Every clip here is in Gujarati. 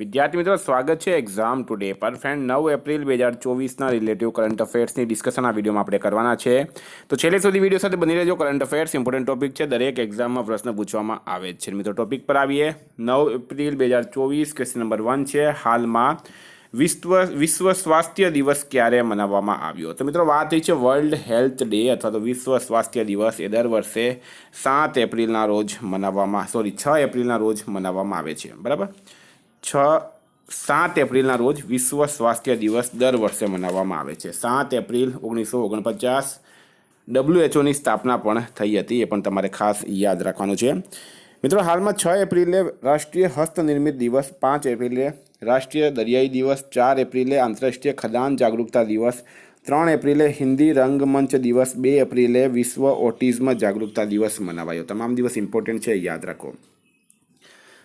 વિદ્યાર્થી મિત્રો સ્વાગત છે એક્ઝામ ટુડે પર ફ્રેન્ડ 9 એપ્રિલ 2024ના રિલેટિવ કરંટ અફેર્સની ડિસ્કશન આ વિડીયોમાં આપણે કરવાના છે તો છેલ્લે સુધી વિડીયો સાથે બની રહેજો. કરંટ અફેર્સ ઇમ્પોર્ટન્ટ ટોપિક છે, દરેક એક્ઝામમાં પ્રશ્ન પૂછવામાં આવે છે. મિત્રો ટોપિક પર આવીએ. 9 એપ્રિલ 2024 ક્વેશ્ચન નંબર 1 છે, હાલમાં વિશ્વ સ્વાસ્થ્ય દિવસ ક્યારે મનાવવામાં આવ્યો? તો મિત્રો વાત થઈ છે વર્લ્ડ હેલ્થ ડે અથવા તો વિશ્વ સ્વાસ્થ્ય દિવસ એ દર વર્ષે 7 એપ્રિલના રોજ મનાવવામાં 6 એપ્રિલના રોજ મનાવવામાં આવે છે. બરાબર, 7 એપ્રિલના રોજ વિશ્વ સ્વાસ્થ્ય દિવસ દર વર્ષે મનાવવામાં આવે છે. 7 એપ્રિલ 1949 WHO સ્થાપના પણ થઈ હતી, એ પણ તમારે ખાસ યાદ રાખવાનું છે. મિત્રો હાલમાં 6 એપ્રિલે રાષ્ટ્રીય હસ્તનિર્મિત દિવસ, 5 એપ્રિલે રાષ્ટ્રીય દરિયાઈ દિવસ, 4 એપ્રિલે આંતરરાષ્ટ્રીય ખદાન જાગૃતતા દિવસ, 3 એપ્રિલે હિન્દી રંગમંચ દિવસ, 2 એપ્રિલે વિશ્વ ઓટિઝમ જાગૃતતા દિવસ મનાવાયો. તમામ દિવસ ઇમ્પોર્ટન્ટ છે, યાદ રાખો.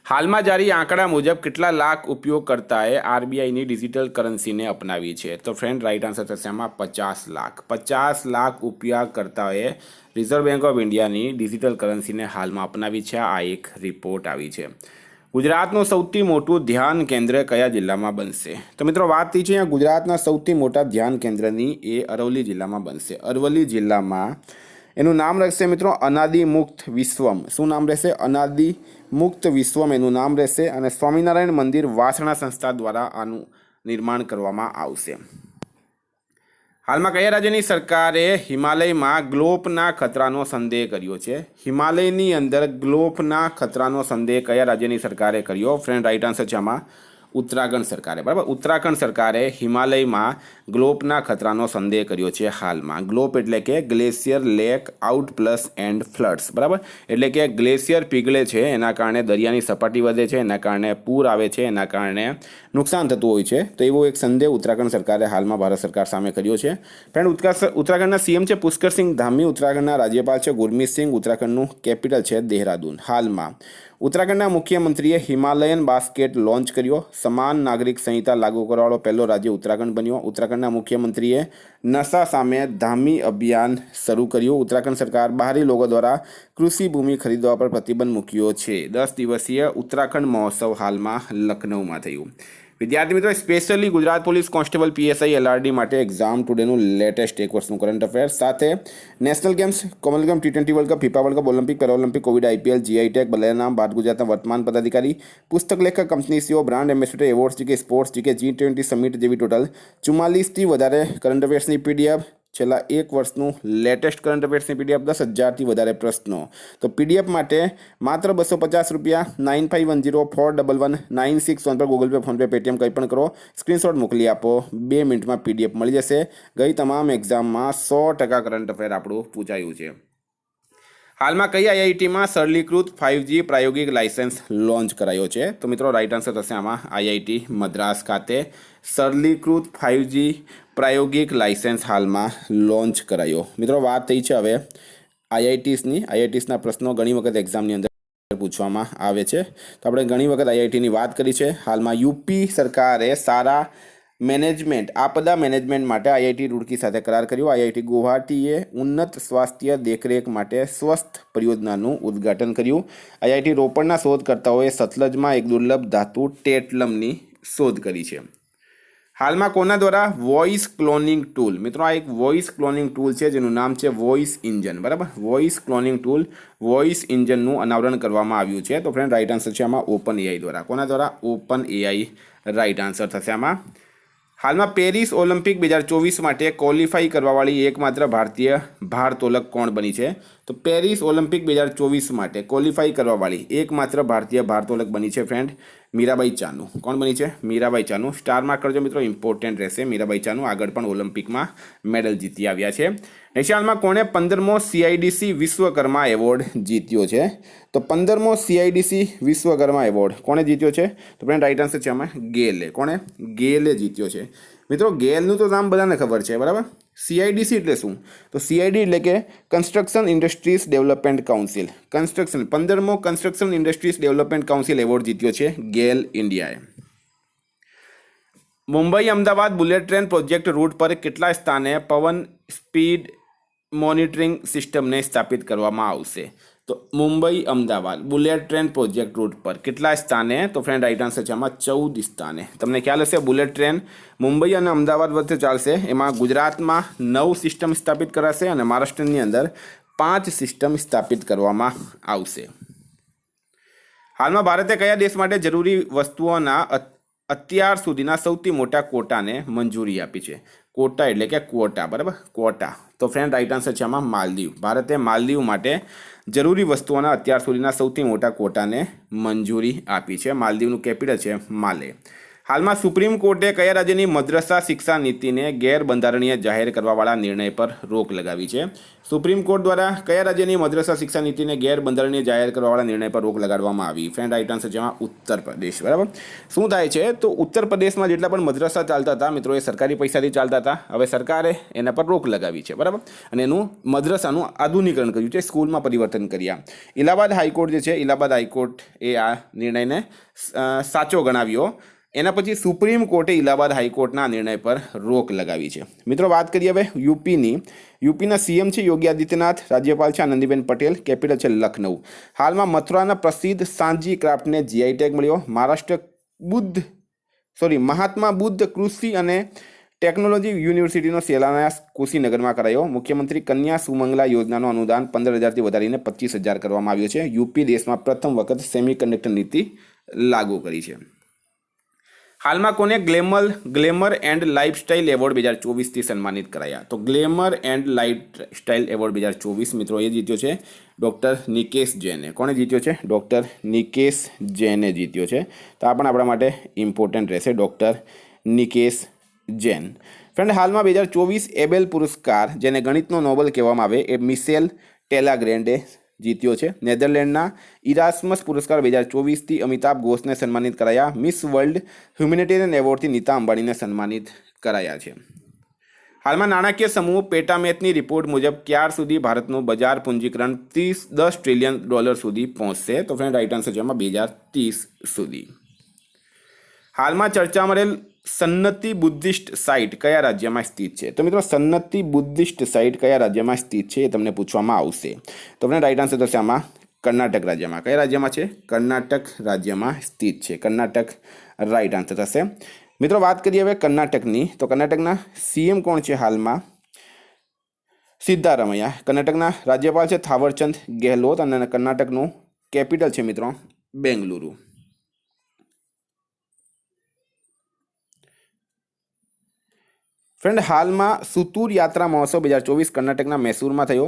હાલમાં જારી આંકડા મુજબ કેટલા લાખ ઉપયોગકર્તાએ આરબીઆઈની ડિજિટલ કરન્સીને અપનાવી છે? તો ફ્રેન્ડ રાઇટ આન્સર થશે આમાં 50 લાખ. 50 લાખ ઉપયોગકર્તાઓએ રિઝર્વ બેંક ઓફ ઇન્ડિયાની ડિજિટલ કરન્સીને હાલમાં અપનાવી છે. આ એક રિપોર્ટ આવી છે. ગુજરાતનું સૌથી મોટું ધ્યાન કેન્દ્ર કયા જિલ્લામાં બનશે? તો મિત્રો વાત થઈ છે અહીંયા ગુજરાતના સૌથી મોટા ધ્યાન કેન્દ્રની, એ અરવલ્લી જિલ્લામાં બનશે. અરવલ્લી જિલ્લામાં એનું નામ રહેશે મિત્રો અનાદિ મુક્ત વિશ્વમ. શું નામ રહેશે? અનાદિ મુક્ત વિશ્વમ એનું નામ રહેશે. અને સ્વામિનારાયણ મંદિર વાસણા સંસ્થા દ્વારા આનું નિર્માણ કરવામાં આવશે. હાલમાં કયા રાજ્યની સરકારે હિમાલયમાં ગ્લોપના ખતરાનો સંદેહ કર્યો છે? હિમાલયની અંદર ગ્લોપના ખતરાનો સંદેહ કયા રાજ્યની સરકારે કર્યો? ફ્રેન્ડ રાઇટ આન્સર છે આમાં ઉત્તરાખંડ સરકારે. બરાબર, ઉત્તરાખંડ સરકારે હિમાલયમાં ગ્લોપના ખતરાનો સંદેહ કર્યો છે હાલમાં. ગ્લોપ એટલે કે glacier lake out plus and floods. બરાબર, એટલે કે ગ્લેશિયર પીગળે છે, એના કારણે દરિયાની સપાટી વધે છે, એના કારણે પૂર આવે છે, એના કારણે નુકસાન થતું હોય છે. તો એવો એક સંદેહ ઉત્તરાખંડ સરકારે હાલમાં ભારત સરકાર સામે કર્યો છે. ફ્રેન્ડ ઉત્તરાખંડના સીએમ છે પુષ્કરસિંહ ધામી, ઉત્તરાખંડના રાજ્યપાલ છે ગુરમીત સિંહ, ઉત્તરાખંડનું કેપિટલ છે દેહરાદૂન. હાલમાં ઉત્તરાખંડના મુખ્યમંત્રીએ હિમાલયન બાસ્કેટ લોન્ચ કર્યો. સમાન નાગરિક સંહિતા લાગુ કરવાવાળો પહેલો રાજ્ય ઉત્તરાખંડ બન્યો. ઉત્તરાખંડના મુખ્યમંત્રીએ નશા સામે ધામી અભિયાન શરૂ કર્યું. ઉત્તરાખંડ સરકાર બહારી લોકો દ્વારા કૃષિ ભૂમિ ખરીદવા પર પ્રતિબંધ મૂક્યો છે. 10 દિવસીય ઉત્તરાખંડ મહોત્સવ હાલમાં લખનૌમાં થયું. વિદ્યાર્થી મિત્રો specially Gujarat police constable PSI LRD માટે એક્ઝામ ટુડેનું લેટેસ્ટ એક વર્ષનું કરંટ અફેર્સ સાથે નેશનલ ગેમ્સ, કોમનવેલ્થ ગેમ, ટી20 world cup, FIFA world cup, Olympic, paralympic, Covid, IPL, GI tag, બદલાયેલા નામ, ભારત ગુજરાતના વર્તમાન પદાધિકારી, પુસ્તક લેખક, company CEO, brand ambassador, awards GK, sports GK, G20 summit જેવી ટોટલ 44થી વધારે કરંટ અફેર્સની પીડીએફ, છેલ્લા એક વર્ષનું લેટેસ્ટ કરંટ અફેર્સની પીડીએફ, 10,000થી વધારે પ્રશ્નો. તો પીડીએફ માટે માત્ર 250 રૂપિયા, 9510411961 પર ગૂગલ પે, ફોનપે, પેટીએમ કંઈ પણ કરો, સ્ક્રીનશોટ મોકલી આપો, 2 મિનિટમાં પીડીએફ મળી જશે. ગઈ તમામ એક્ઝામમાં 100% કરંટ અફેર આપણું પૂછાયું છે. હાલમાં કઈ આઈઆઈટીમાં સરળીકૃત 5G પ્રાયોગિક લાયસન્સ લોન્ચ કરાયો છે? તો મિત્રો રાઇટ આન્સર થશે આમાં આઈઆઈટી મદ્રાસ ખાતે સરળીકૃત 5G પ્રાયોગિક લાયસન્સ હાલમાં લોન્ચ કરાયો. મિત્રો વાત થઈ છે હવે આઈઆઈટીસના પ્રશ્નો ઘણી વખત એક્ઝામની અંદર પૂછવામાં આવે છે. તો આપણે ઘણી વખત આઈઆઈટીની વાત કરી છે. હાલમાં યુપી સરકારે સારા મેનેજમેન્ટ, આપદા મેનેજમેન્ટ માટે આઈઆઈટી રૂડકી સાથે કરાર કર્યો. આઈઆઈટી ગુવાહાટીએ ઉન્નત સ્વાસ્થ્ય દેખરેખ માટે સ્વસ્થ પરિયોજનાનું ઉદ્ઘાટન કર્યું. આઈઆઈટી રોપણના શોધકર્તાઓએ સતલજમાં એક દુર્લભ ધાતુ ટેટલમની શોધ કરી છે. હાલમાં કોના દ્વારા વોઇસ ક્લોનિંગ ટૂલ? મિત્રો આ એક વોઇસ ક્લોનિંગ ટૂલ છે જેનું નામ છે વોઇસ ઇન્જન. બરાબર, વોઇસ ક્લોનિંગ ટૂલ, વોઇસ ઇન્જનનું અનાવરણ કરવામાં આવ્યું છે. તો ફ્રેન્ડ રાઇટ આન્સર છે આમાં ઓપન એઆઈ દ્વારા. કોના દ્વારા? ઓપન એઆઈ રાઇટ આન્સર થશે આમાં. હાલમાં પેરિસ ઓલિમ્પિક 2024 માટે ક્વોલિફાઈ કરવાવાળી એકમાત્ર ભારતીય ભારોત્તોલક કોણ બની છે? તો પેરિસ ઓલિમ્પિક 2024 માટે ક્વોલિફાઈ કરવાવાળી એકમાત્ર ભારતીય ભારોત્તોલક બની છે ફ્રેન્ડ મીરાબાઈ ચાનુ. કોણ બની છે? મીરાબાઈ ચાનુ. સ્ટાર માર્ક કરજો મિત્રો, ઇમ્પોર્ટન્ટ રહેશે. મીરાબાઈ ચાનુ આગળ પણ ઓલિમ્પિકમાં મેડલ જીતી આવ્યા છે. નેશનલમાં કોણે 15મો CIDC વિશ્વકર્મા એવોર્ડ જીત્યો છે? તો 15મો CIDC વિશ્વકર્મા એવોર્ડ કોણે જીત્યો છે? તો ફ્રેન્ડ રાઇટ આન્સર છે આમાં ગેલે. કોણે? ગેલે જીત્યો છે. મિત્રો ગેલનું તો નામ બધાને ખબર છે, બરાબર. CIDC એટલે શું? તો CID એટલે કે કન્સ્ટ્રક્શન ઇન્ડસ્ટ્રીઝ ડેવલપમેન્ટ કાઉન્સિલ. 15મો construction industries development council award જીત્યો છે ગેલ ઇન્ડિયાએ. Mumbai Ahmedabad bullet train project route પર કેટલા સ્થાને પવન સ્પીડ મોનિટરિંગ સિસ્ટમને સ્થાપિત કરવામાં આવશે? તો Mumbai Ahmedabad bullet train project route પર કેટલા સ્થાને? તો ફ્રેન્ડ રાઈટ આન્સર છે આમાં 14 સ્થાને. તમને ખ્યાલ હશે બુલેટ ટ્રેન મુંબઈ અને અમદાવાદ વચ્ચે ચાલશે. એમાં ગુજરાતમાં 9 સિસ્ટમ સ્થાપિત કરાશે અને મહારાષ્ટ્રની અંદર 5 સિસ્ટમ સ્થાપિત કરવામાં આવશે. હાલમાં ભારતે કયા દેશ માટે જરૂરી વસ્તુઓના અત્યાર સુધીના સૌથી મોટા કોટાને મંજૂરી આપી છે? કોટા એટલે કે ક્વોટા, બરાબર, ક્વોટા. તો ફ્રેન્ડ રાઈટ આન્સર છે આમાં માલદીવ. ભારતે માલદીવ માટે જરૂરી વસ્તુઓના અત્યાર સુધીના સૌથી મોટા કોટાને મંજૂરી આપી છે. માલદીવનું કેપિટલ છે માલે. હાલમાં સુપ્રીમ કોર્ટે કયા રાજ્યની મદ્રસા શિક્ષા નીતિને ગેરબંધારણીય જાહેર કરવાવાળા નિર્ણય પર રોક લગાવી છે? સુપ્રીમ કોર્ટ દ્વારા કયા રાજ્યની મદ્રસા શિક્ષા નીતિને ગેરબંધારણીય જાહેર કરવાવાળા નિર્ણય પર રોક લગાડવામાં આવી? ફ્રેન્ડ રાઈટ આન્સર છે એમાં ઉત્તર પ્રદેશ. બરાબર. શું થાય છે? તો ઉત્તર પ્રદેશમાં જેટલા પણ મદ્રસા ચાલતા હતા મિત્રો, એ સરકારી પૈસાથી ચાલતા હતા. હવે સરકારે એના પર રોક લગાવી છે. બરાબર. અને એનું મદ્રસાનું આધુનિકરણ કર્યું છે, સ્કૂલમાં પરિવર્તન કર્યા. ઇલાહાબાદ હાઈકોર્ટ જે છે, ઇલાહાબાદ હાઈકોર્ટ એ આ નિર્ણયને સાચો ગણાવ્યો. એના પછી સુપ્રીમ કોર્ટે ઇલાહાબાદ હાઈકોર્ટના નિર્ણય પર રોક લગાવી છે. મિત્રો વાત કરીએ હવે યુપીના સીએમ છે યોગી આદિત્યનાથ, રાજ્યપાલ છે આનંદીબેન પટેલ, કેપિટલ છે લખનઉ. હાલમાં મથુરાના પ્રસિદ્ધ સાંજી ક્રાફ્ટને જીઆઈ ટેગ મળ્યો. મહાત્મા બુદ્ધ કૃષિ અને ટેકનોલોજી યુનિવર્સિટીનો શિલાન્યાસ કુશીનગરમાં કરાયો. મુખ્યમંત્રી કન્યા સુમંગલા યોજનાનું અનુદાન 15,000થી વધારીને 25,000 કરવામાં આવ્યું છે. યુપી દેશમાં પ્રથમ વખત સેમિકન્ડક્ટર નીતિ લાગુ કરી છે. હાલમાં કોને ગ્લેમર એન્ડ લાઇફસ્ટાઇલ એવોર્ડ 2024થી સન્માનિત કરાયા? તો ગ્લેમર એન્ડ લાઇફસ્ટાઇલ એવોર્ડ 2024 મિત્રો એ જીત્યો છે ડૉક્ટર નિકેશ જૈને. કોણે જીત્યો છે? ડૉક્ટર નિકેશ જૈને જીત્યો છે. તો આ પણ આપણા માટે ઇમ્પોર્ટન્ટ રહેશે, ડૉક્ટર નિકેશ જૈન. ફ્રેન્ડ હાલમાં 2024 એબેલ પુરસ્કાર, જેને ગણિતનો નોબેલ કહેવામાં આવે, એ મિશેલ ટેલાગ્રેન્ડે જીત્યો છે. નેધરલેન્ડના ઇરાસ્મસ પુરસ્કાર 2024થી અમિતાભ ઘોષને સન્માનિત કરાયા. મિસ વર્લ્ડ હ્યુમેનિટેરિયન એવોર્ડથી નીતા અંબાણીને સન્માનિત કરાયા છે. હાલમાં નાણાકીય સમૂહ પેટામેથની રિપોર્ટ મુજબ ક્યાર સુધી ભારતનું બજાર પૂંજીકરણ $10 ટ્રિલિયન સુધી પહોંચશે? તો ફ્રેન્ડ રાઈટ આન્સર છે એમાં 2030 સુધી. હાલમાં ચર્ચામાં રહેલ સન્નતિ બુદ્ધિસ્ટ સાઇટ કયા રાજ્યમાં સ્થિત છે? તો મિત્રો સન્નતિ બુદ્ધિસ્ટ સાઇટ કયા રાજ્યમાં સ્થિત છે એ તમને પૂછવામાં આવશે. તો આપણે રાઈટ આન્સર થશે આમાં કર્ણાટક રાજ્યમાં. કયા રાજ્યમાં છે? કર્ણાટક રાજ્યમાં સ્થિત છે. કર્ણાટક રાઈટ આન્સર થશે. મિત્રો વાત કરીએ હવે કર્ણાટકની. તો કર્ણાટકના સીએમ કોણ છે હાલમાં? સિદ્ધારમૈયા. કર્ણાટકના રાજ્યપાલ છે થાવરચંદ ગેહલોત અને કર્ણાટકનું કેપિટલ છે મિત્રો બેંગલુરુ. ફ્રેન્ડ હાલમાં સુતૂર યાત્રા મહોત્સવ 2024 કર્ણાટકના મૈસૂરમાં થયો.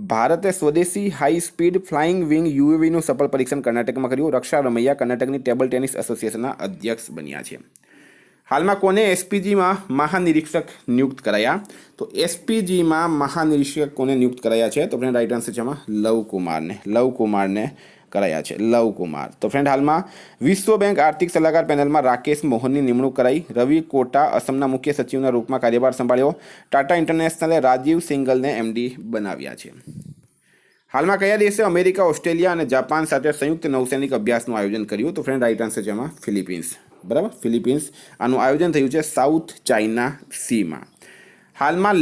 ભારતે સ્વદેશી હાઈ સ્પીડ ફ્લાઇંગ વિંગ યુએવીનું સફળ પરીક્ષણ કર્ણાટકમાં કર્યું. રક્ષા રમૈયા કર્ણાટકની ટેબલ ટેનિસ એસોસિએશનના અધ્યક્ષ બન્યા છે. હાલમાં કોને એસપીજીમાં મહાનિરીક્ષક નિયુક્ત કરાયા? તો એસપીજીમાં મહાનિરીક્ષક કોને નિયુક્ત કરાયા છે? તો ફ્રેન્ડ રાઈટ આન્સર છે એમાં લવકુમારને કરાયા છે. લવકુમાર. તો ફ્રેન્ડ હાલમાં વિશ્વ બેંક આર્થિક સલાહકાર પેનલમાં રાકેશ મોહનની નિમણૂક કરાઈ. રવિ કોટા અસમના મુખ્ય સચિવના રૂપમાં કાર્યભાર સંભાળ્યો. ટાટા ઇન્ટરનેશનલે રાજીવ સિંગલને એમડી બનાવ્યા છે. હાલમાં કયા દેશે અમેરિકા, ઓસ્ટ્રેલિયા અને જાપાન સાથે સંયુક્ત નૌસૈનિક અભ્યાસનું આયોજન કર્યું? તો ફ્રેન્ડ રાઈટ આન્સર છે એમાં ફિલિપિન્સ. બરાબર, ફિલિપિન્સ. આનું આયોજન થયું છે સાઉથ ચાઇના સીમાં. હાલમાં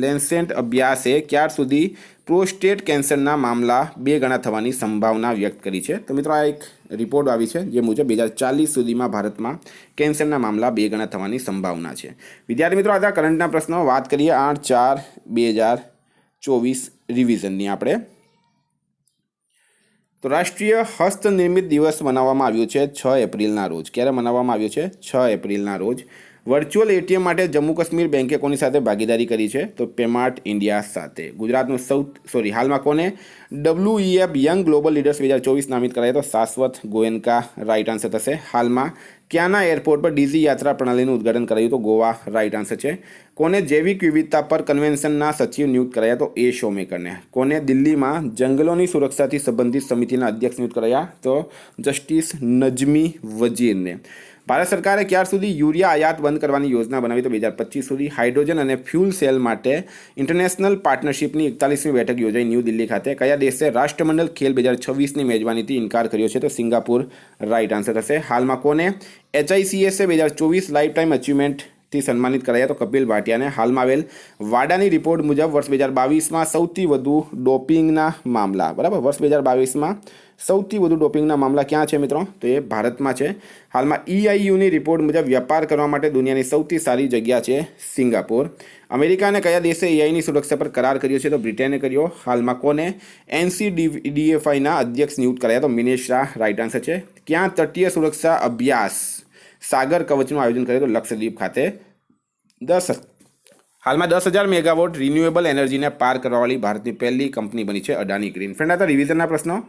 લેન્સેન્ટ અભ્યાસે ક્યાર સુધી પ્રોસ્ટેટ કેન્સરના મામલા 2 ગણા થવાની સંભાવના વ્યક્ત કરી છે? તો મિત્રો આ એક રિપોર્ટ આવી છે જે મુજબ 2040 સુધીમાં ભારતમાં કેન્સરના મામલા 2 ગણા થવાની સંભાવના છે. વિદ્યાર્થી મિત્રો આ કરંટના પ્રશ્નો વાત કરીએ 8/4/2024 રિવિઝનની આપણે. તો રાષ્ટ્રીય હસ્તનિર્મિત દિવસ મનાવવામાં આવ્યો છે 6 એપ્રિલના રોજ. ક્યારે મનાવવામાં આવ્યો છે? 6 એપ્રિલના રોજ. વર્ચ્યુઅલ એટીએમ માટે જમ્મુ કાશ્મીર બેંકે કોની સાથે ભાગીદારી કરી છે? તો પેમાર્ટ ઇન્ડિયા સાથે. ગુજરાતનું હાલમાં કોને WEF યંગ ગ્લોબલ લીડર્સ 2024 નામિત કરાય? તો શાશ્વત ગોયનકા રાઈટ આન્સર થશે. હાલમાં ક્યાંના એરપોર્ટ પર ડીજી યાત્રા પ્રણાલીનું ઉદ્ઘાટન કરાયું? તો ગોવા રાઈટ આન્સર છે. કોને જૈવિક વિવિધતા પર કન્વેન્શનના સચિવ નિયુક્ત કરાયા? તો એ શોમેકરને. કોને દિલ્હીમાં જંગલોની સુરક્ષાથી સંબંધિત સમિતિના અધ્યક્ષ નિયુક્ત કરાયા? તો જસ્ટિસ નજમી વજીરને. ભારત સરકારે ક્યાર સુધી યુરિયા આયાત બંધ કરવાની યોજના બનાવી? તો 2025 સુધી. હાઇડ્રોજન અને ફ્યુલ સેલ માટે ઇન્ટરનેશનલ પાર્ટનરશિપની 41મી બેઠક યોજાઈ ન્યૂ દિલ્હી ખાતે. કયા દેશે રાષ્ટ્રમંડળ ખેલ 2026ની મેજબાનીથી ઇનકાર કર્યો છે? તો સિંગાપુર રાઈટ આન્સર થશે. હાલમાં કોને HICSA 2024 લાઈફ ટાઈમ અચીવમેન્ટ થી સન્માનિત કરાયા. તો કપિલ ભાટિયાને હાલમાં આવેલ વાડાની રિપોર્ટ મુજબ વર્ષ 2022માં સૌથી વધુ ડોપિંગના મામલા, બરાબર, વર્ષ 2022માં સૌથી વધુ ડોપિંગના મામલા ક્યાં છે મિત્રો? તો એ ભારતમાં છે. હાલમાં EIUની રિપોર્ટ મુજબ વ્યાપાર કરવા માટે દુનિયાની સૌથી સારી જગ્યા છે સિંગાપોર. અમેરિકાને કયા દેશે એઆઈની સુરક્ષા પર કરાર કર્યો છે? તો બ્રિટને કર્યો. હાલમાં કોને NCDFIના અધ્યક્ષ નિયુક્ત કરાયા? તો મિનેશ શાહ રાઇટ આન્સર છે. ક્યાં તટીય સુરક્ષા અભ્યાસ સાગર કવચનું આયોજન કર્યું? તો લક્ષદ્વીપ ખાતે. હાલમાં 10,000 મેગાવોટ રિન્યુએબલ એનર્જીને પાર કરવાવાળી ભારતની પહેલી કંપની બની છે અડાની ગ્રીન. ફ્રેન્ડ, આ તો રિવિઝનના પ્રશ્નો.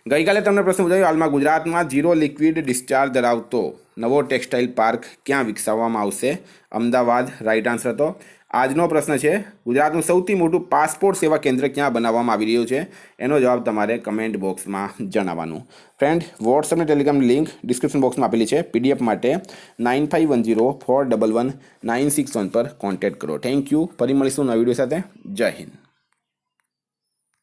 ગઈકાલે તમને પ્રશ્ન પૂછાયો, હાલમાં ગુજરાતમાં ઝીરો લિક્વિડ ડિસ્ચાર્જ ધરાવતો નવો ટેક્સટાઇલ પાર્ક ક્યાં વિકસાવવામાં આવશે? અમદાવાદ રાઇટ આન્સર હતો. આજનો પ્રશ્ન છે, ગુજરાતનું સૌથી મોટું પાસપોર્ટ સેવા કેન્દ્ર ક્યાં બનાવવામાં આવી રહ્યું છે? એનો જવાબ તમારે કમેન્ટ બોક્સમાં જણાવવાનું. ફ્રેન્ડ, વોટ્સઅપ અને ટેલિગ્રામ લિંક ડિસ્ક્રિપ્શન બોક્સમાં આપેલી છે. PDF માટે 9510411961 પર કોન્ટેક્ટ કરો. Thank you. ફરી મળીશું નવા વિડીયો સાથે. જય હિન્દ.